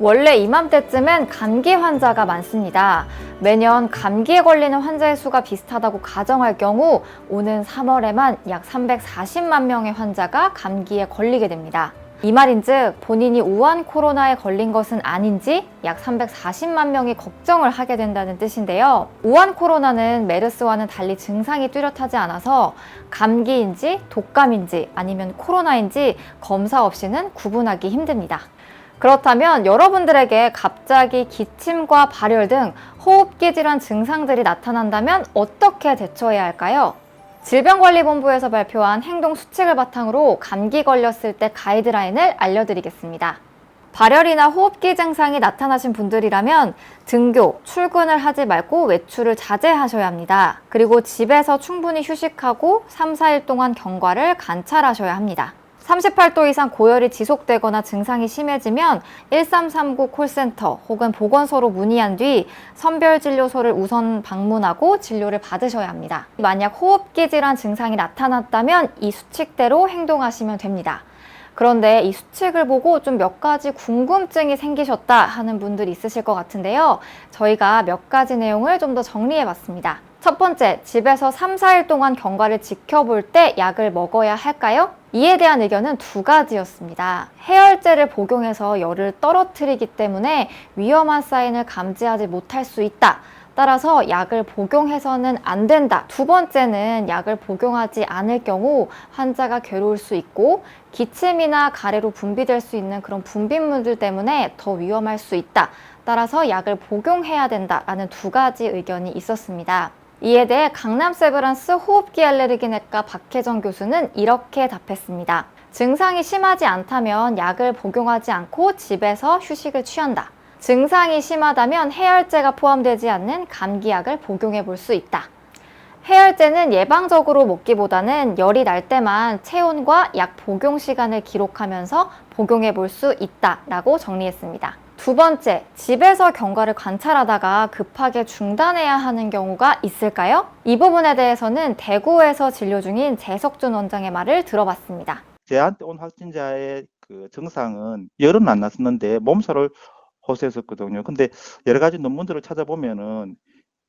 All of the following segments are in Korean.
원래 이맘때쯤엔 감기 환자가 많습니다. 매년 감기에 걸리는 환자의 수가 비슷하다고 가정할 경우 오는 3월에만 약 340만 명의 환자가 감기에 걸리게 됩니다. 이 말인즉 본인이 우한 코로나에 걸린 것은 아닌지 약 340만 명이 걱정을 하게 된다는 뜻인데요. 우한 코로나는 메르스와는 달리 증상이 뚜렷하지 않아서 감기인지 독감인지 아니면 코로나인지 검사 없이는 구분하기 힘듭니다. 그렇다면 여러분들에게 갑자기 기침과 발열 등 호흡기 질환 증상들이 나타난다면 어떻게 대처해야 할까요? 질병관리본부에서 발표한 행동 수칙을 바탕으로 감기 걸렸을 때 가이드라인을 알려드리겠습니다. 발열이나 호흡기 증상이 나타나신 분들이라면 등교, 출근을 하지 말고 외출을 자제하셔야 합니다. 그리고 집에서 충분히 휴식하고 3, 4일 동안 경과를 관찰하셔야 합니다. 38도 이상 고열이 지속되거나 증상이 심해지면 1339 콜센터 혹은 보건소로 문의한 뒤 선별진료소를 우선 방문하고 진료를 받으셔야 합니다. 만약 호흡기 질환 증상이 나타났다면 이 수칙대로 행동하시면 됩니다. 그런데 이 수칙을 보고 좀 몇 가지 궁금증이 생기셨다 하는 분들이 있으실 것 같은데요. 저희가 몇 가지 내용을 좀 더 정리해 봤습니다. 첫 번째, 집에서 3, 4일 동안 경과를 지켜볼 때 약을 먹어야 할까요? 이에 대한 의견은 두 가지였습니다. 해열제를 복용해서 열을 떨어뜨리기 때문에 위험한 사인을 감지하지 못할 수 있다. 따라서 약을 복용해서는 안 된다. 두 번째는 약을 복용하지 않을 경우 환자가 괴로울 수 있고 기침이나 가래로 분비될 수 있는 그런 분비물들 때문에 더 위험할 수 있다. 따라서 약을 복용해야 된다라는 두 가지 의견이 있었습니다. 이에 대해 강남세브란스 호흡기 알레르기내과 박혜정 교수는 이렇게 답했습니다. 증상이 심하지 않다면 약을 복용하지 않고 집에서 휴식을 취한다. 증상이 심하다면 해열제가 포함되지 않는 감기약을 복용해 볼 수 있다. 해열제는 예방적으로 먹기보다는 열이 날 때만 체온과 약 복용 시간을 기록하면서 복용해 볼 수 있다라고 정리했습니다. 두 번째, 집에서 경과를 관찰하다가 급하게 중단해야 하는 경우가 있을까요? 이 부분에 대해서는 대구에서 진료 중인 재석준 원장의 말을 들어봤습니다. 저한테 온 확진자의 그 증상은 열은 안 났었는데 몸살을 호소했었거든요. 근데 여러 가지 논문들을 찾아보면은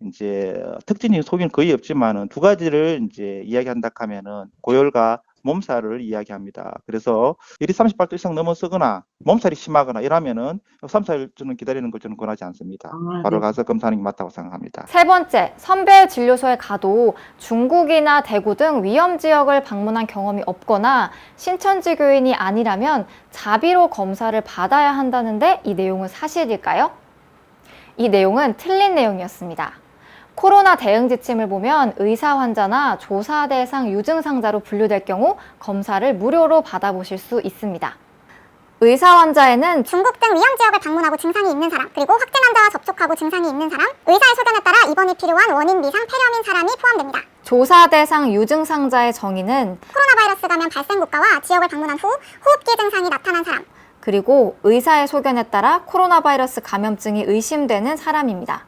이제 특징이 속에는 거의 없지만은 두 가지를 이제 이야기한다 하면은 고열과 몸살을 이야기합니다. 그래서 열이 38도 이상 넘어서거나 몸살이 심하거나 이러면은 3, 4일 저는 기다리는 걸 저는 권하지 않습니다. 바로 가서 검사하는 게 맞다고 생각합니다. 세 번째, 선별진료소에 가도 중국이나 대구 등 위험 지역을 방문한 경험이 없거나 신천지 교인이 아니라면 자비로 검사를 받아야 한다는데 이 내용은 사실일까요? 이 내용은 틀린 내용이었습니다. 코로나 대응 지침을 보면 의사 환자나 조사 대상 유증상자로 분류될 경우 검사를 무료로 받아보실 수 있습니다. 의사 환자에는 중국 등 위험 지역을 방문하고 증상이 있는 사람, 그리고 확진 환자와 접촉하고 증상이 있는 사람, 의사의 소견에 따라 입원이 필요한 원인 미상 폐렴인 사람이 포함됩니다. 조사 대상 유증상자의 정의는 코로나 바이러스 감염 발생 국가와 지역을 방문한 후 호흡기 증상이 나타난 사람, 그리고 의사의 소견에 따라 코로나 바이러스 감염증이 의심되는 사람입니다.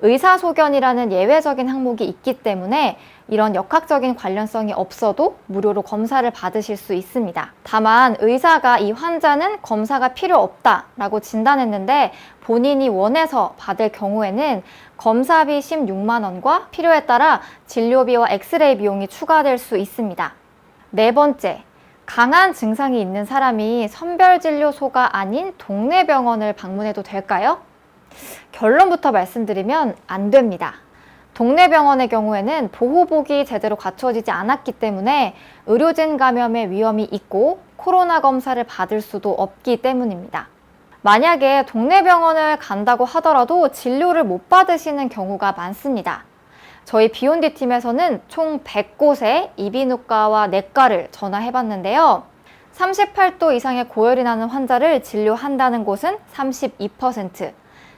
의사 소견이라는 예외적인 항목이 있기 때문에 이런 역학적인 관련성이 없어도 무료로 검사를 받으실 수 있습니다. 다만 의사가 이 환자는 검사가 필요 없다라고 진단했는데 본인이 원해서 받을 경우에는 검사비 16만 원과 필요에 따라 진료비와 엑스레이 비용이 추가될 수 있습니다. 네 번째, 강한 증상이 있는 사람이 선별진료소가 아닌 동네 병원을 방문해도 될까요? 결론부터 말씀드리면 안 됩니다. 동네 병원의 경우에는 보호복이 제대로 갖춰지지 않았기 때문에 의료진 감염의 위험이 있고 코로나 검사를 받을 수도 없기 때문입니다. 만약에 동네 병원을 간다고 하더라도 진료를 못 받으시는 경우가 많습니다. 저희 비욘디 팀에서는 총 100곳에 이비인후과와 내과를 전화해봤는데요. 38도 이상의 고열이 나는 환자를 진료한다는 곳은 32%,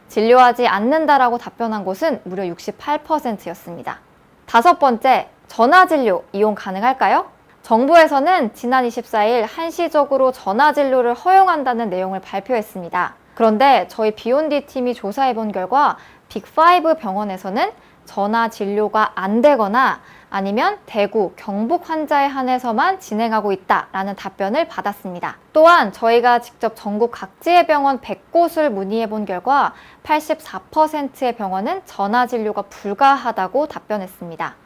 진료하지 않는다라고 답변한 곳은 무려 68%였습니다. 다섯 번째, 전화진료 이용 가능할까요? 정부에서는 지난 24일 한시적으로 전화진료를 허용한다는 내용을 발표했습니다. 그런데 저희 비욘디 팀이 조사해본 결과 빅5 병원에서는 전화 진료가 안 되거나 아니면 대구, 경북 환자에 한해서만 진행하고 있다라는 답변을 받았습니다. 또한 저희가 직접 전국 각지의 병원 100곳을 문의해 본 결과 84%의 병원은 전화 진료가 불가하다고 답변했습니다.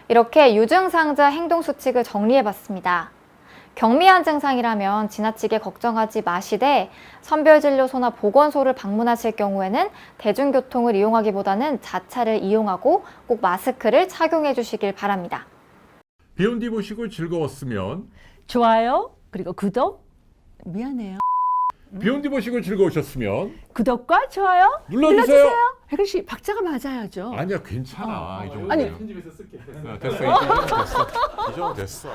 이렇게 유증상자 행동수칙을 정리해봤습니다. 경미한 증상이라면 지나치게 걱정하지 마시되 선별진료소나 보건소를 방문하실 경우에는 대중교통을 이용하기보다는 자차를 이용하고 꼭 마스크를 착용해 주시길 바랍니다. 배운디 보시고 즐거웠으면 좋아요, 그리고 구독. 미안해요. 배운디 보시고 즐거우셨으면 구독과 좋아요 눌러주세요. 혜근 씨, 박자가 맞아야죠. 아니야, 괜찮아. 이 정도. 아니. 편집해서 쓸게. 됐어. 이 정도 됐어.